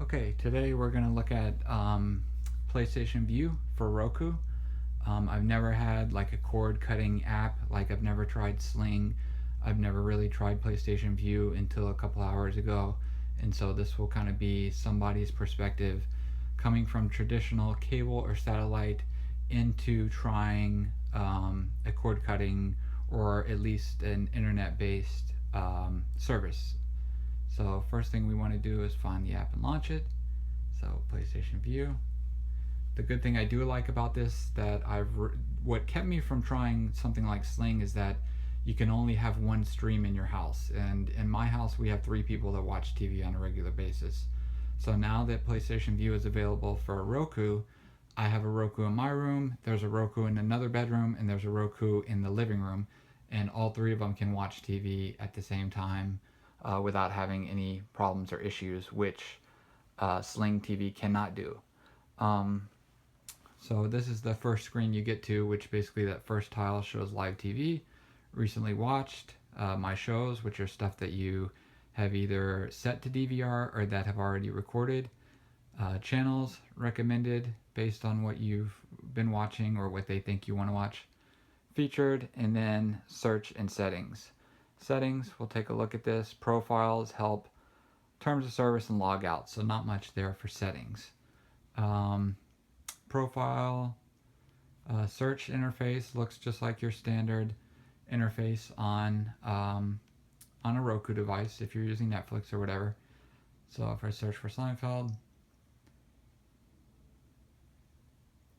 Okay, today we're going to look at PlayStation Vue for Roku. I've never had like a cord cutting app, like I've never tried Sling. I've never really tried PlayStation Vue until a couple hours ago. And so this will kind of be somebody's perspective coming from traditional cable or satellite into trying a cord cutting or at least an internet based service. So first thing we want to do is find the app and launch it. So PlayStation Vue. The good thing I do like about this that what kept me from trying something like Sling is that you can only have one stream in your house, and in my house we have three people that watch TV on a regular basis. So now that PlayStation Vue is available for a Roku, I have a Roku in my room, there's a Roku in another bedroom, and there's a Roku in the living room, and all three of them can watch TV at the same time without having any problems or issues, which Sling TV cannot do. Um, so this is the first screen you get to, which basically that first tile shows live TV, recently watched, my shows, which are stuff that you have either set to DVR or that have already recorded, channels recommended based on what you've been watching or what they think you want to watch, featured, and then search and settings. Settings, we'll take a look at this. Profiles, help, terms of service, and logout. So not much there for settings. Um, Profile, search interface looks just like your standard interface on a Roku device if you're using Netflix or whatever. So if I search for Seinfeld,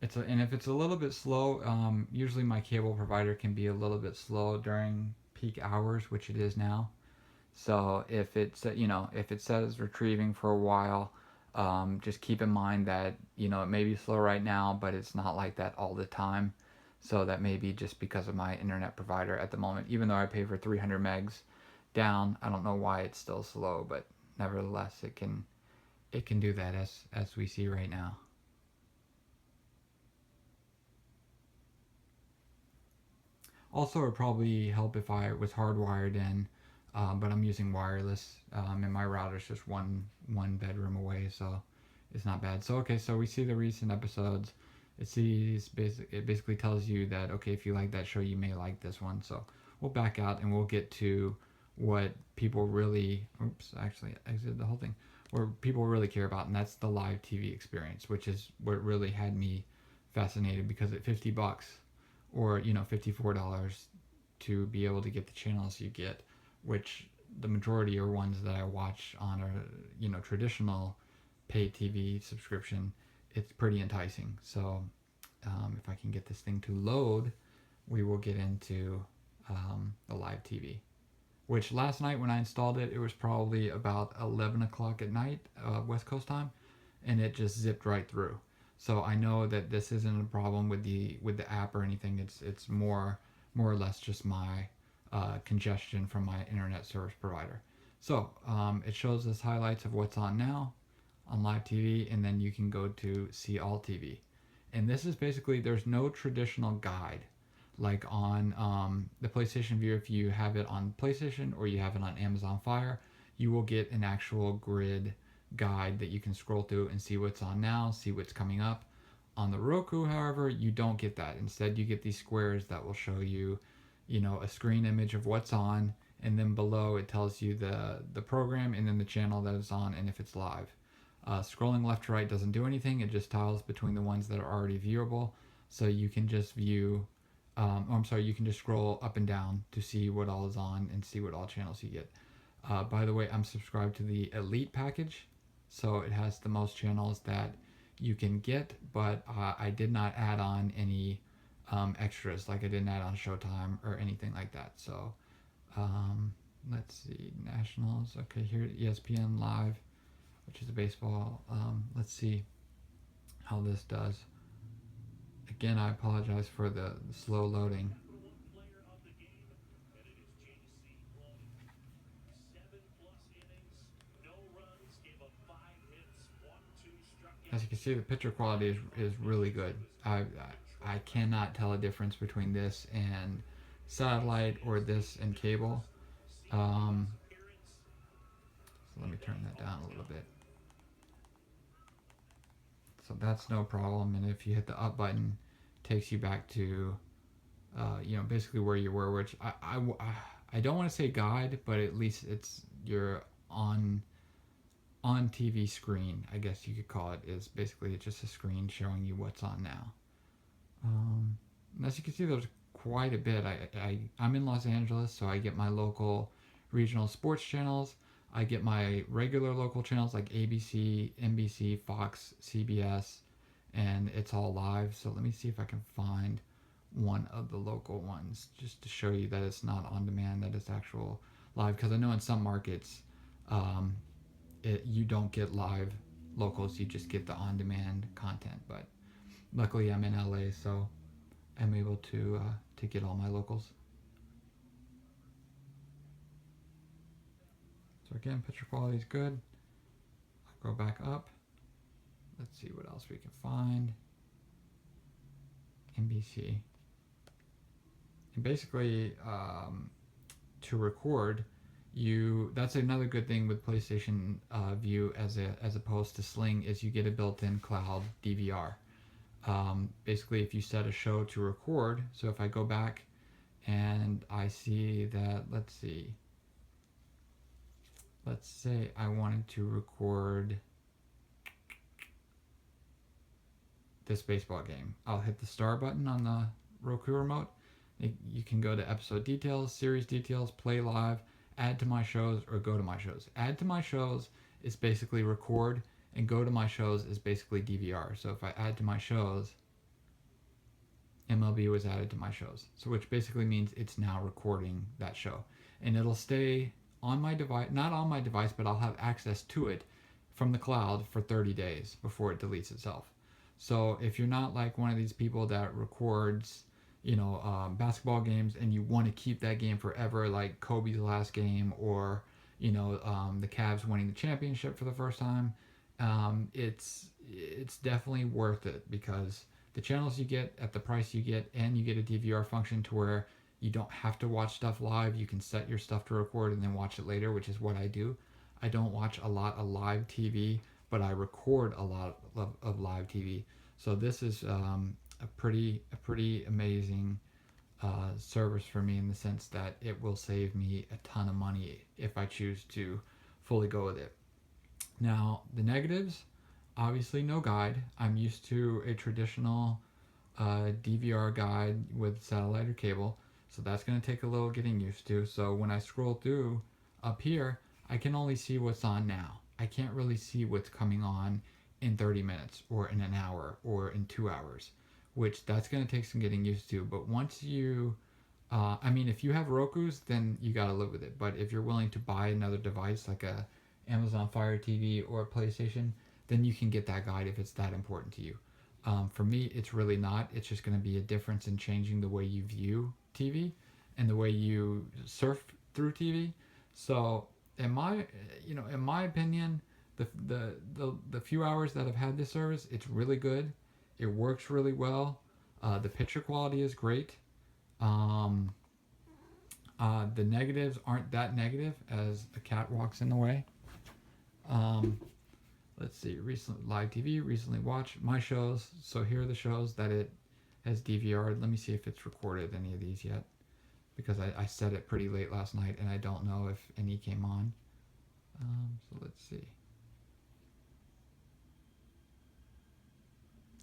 and if it's a little bit slow, usually my cable provider can be a little bit slow during peak hours, which it is now. So if it says retrieving for a while, just keep in mind that it may be slow right now, but it's not like that all the time. So that may be just because of my internet provider at the moment. Even though I pay for 300 megs down, I don't know why it's still slow, but nevertheless, it can do that as we see right now. Also, it would probably help if I was hardwired in, but I'm using wireless, and my router's just one bedroom away, so it's not bad. So okay, so we see the recent episodes. It basically tells you that okay, if you like that show, you may like this one. So we'll back out and we'll get to what people really. Oops, actually exited the whole thing. Where people really care about, and that's the live TV experience, which is what really had me fascinated because at $50 or $54 to be able to get the channels you get, which the majority are ones that I watch on a traditional pay TV subscription. It's pretty enticing. So if I can get this thing to load, we will get into the live TV. Which last night when I installed it, it was probably about 11 o'clock at night, West Coast time, and it just zipped right through. So I know that this isn't a problem with the app or anything. It's more or less just my congestion from my internet service provider. So it shows us highlights of what's on now on live TV, and then you can go to see all TV. And this is basically there's no traditional guide like on the PlayStation Vue. If you have it on PlayStation or you have it on Amazon Fire, you will get an actual grid guide that you can scroll through and see what's on now, see what's coming up. On the Roku, however, you don't get that. Instead, you get these squares that will show you, a screen image of what's on, and then below it tells you the program and then the channel that it's on and if it's live. Scrolling left to right doesn't do anything. It just tiles between the ones that are already viewable. So you can just view you can just scroll up and down to see what all is on and see what all channels you get. By the way, I'm subscribed to the Elite package, so it has the most channels that you can get, but I did not add on any extras, like I didn't add on Showtime or anything like that. So let's see, Nationals. Okay, here ESPN Live, which is a baseball. Let's see how this does. Again, I apologize for the slow loading. As you can see, the picture quality is really good. I cannot tell a difference between this and satellite or this and cable. So let me turn that down a little bit. that's no problem. And if you hit the up button, it takes you back to basically where you were, which I don't want to say guide, but at least it's your on TV screen, I guess you could call it, is basically just a screen showing you what's on now. And as you can see, there's quite a bit. I'm in Los Angeles, so I get my local regional sports channels. I get my regular local channels like ABC, NBC, Fox, CBS, and it's all live. So let me see if I can find one of the local ones just to show you that it's not on demand, that it's actual live. Because I know in some markets, um, you don't get live locals, you just get the on demand content. But luckily, I'm in LA, so I'm able to get all my locals. So again, picture quality is good. I'll go back up. Let's see what else we can find. NBC. And basically, to record, that's another good thing with PlayStation Vue as opposed to Sling, is you get a built-in cloud DVR. Basically, if you set a show to record, so if I go back and I see that, let's say I wanted to record this baseball game, I'll hit the star button on the Roku remote. You can go to episode details, series details, play live, add to my shows, or go to my shows. Add to my shows is basically record, and go to my shows is basically DVR. So if I add to my shows, MLB was added to my shows. So which basically means it's now recording that show. And it'll stay on my device, not on my device, but I'll have access to it from the cloud for 30 days before it deletes itself. So if you're not like one of these people that records, basketball games and you want to keep that game forever, like Kobe's last game, or the Cavs winning the championship for the first time, it's definitely worth it, because the channels you get at the price you get, and you get a DVR function to where you don't have to watch stuff live. You can set your stuff to record and then watch it later, which is what I do. I don't watch a lot of live TV, but I record a lot of live TV. So this is a pretty amazing service for me, in the sense that it will save me a ton of money if I choose to fully go with it. Now, the negatives, obviously no guide. I'm used to a traditional DVR guide with satellite or cable, so that's going to take a little getting used to. So when I scroll through up here, I can only see what's on now. I can't really see what's coming on in 30 minutes or in an hour or in 2 hours, which that's going to take some getting used to. But once you, if you have Rokus, then you got to live with it. But if you're willing to buy another device like a Amazon Fire TV or a PlayStation, then you can get that guide if it's that important to you. For me, it's really not. It's just going to be a difference in changing the way you view TV and the way you surf through TV. So, in my opinion, the few hours that I've had this service, it's really good. It works really well. The picture quality is great. The negatives aren't that negative, as a cat walks in the way. Let's see, recent live TV, recently watched my shows. So here are the shows that it has DVR'd. Let me see if it's recorded any of these yet, because I set it pretty late last night and I don't know if any came on. So let's see.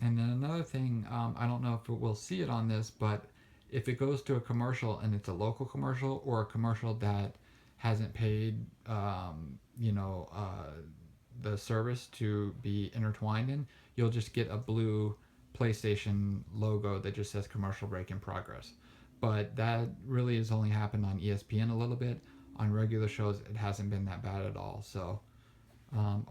And then another thing, I don't know if we'll see it on this, but if it goes to a commercial and it's a local commercial, or a commercial that hasn't paid, the service to be intertwined in, you'll just get a blue PlayStation logo that just says commercial break in progress. But that really has only happened on ESPN a little bit. On regular shows, it hasn't been that bad at all. So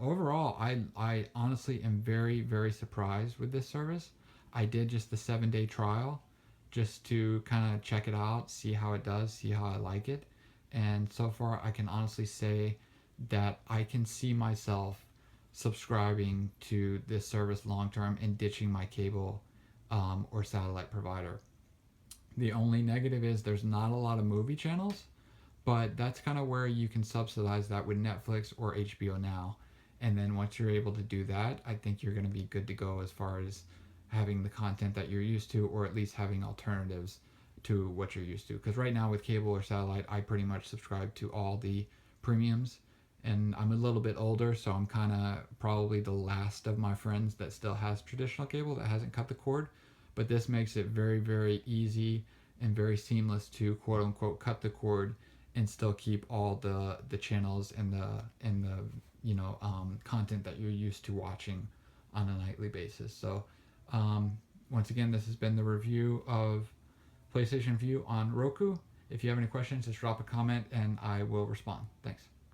overall, I honestly am very, very surprised with this service. I did just the 7-day trial just to kind of check it out, see how it does, see how I like it. And so far, I can honestly say that I can see myself subscribing to this service long term and ditching my cable or satellite provider. The only negative is there's not a lot of movie channels, but that's kind of where you can subsidize that with Netflix or HBO Now. And then once you're able to do that, I think you're going to be good to go as far as having the content that you're used to, or at least having alternatives to what you're used to. Because right now with cable or satellite, I pretty much subscribe to all the premiums, and I'm a little bit older, so I'm kind of probably the last of my friends that still has traditional cable that hasn't cut the cord. But this makes it very, very easy and very seamless to quote unquote cut the cord and still keep all the channels and the content that you're used to watching on a nightly basis. So um, once again, this has been the review of PlayStation Vue on Roku. If you have any questions, just drop a comment and I will respond. Thanks.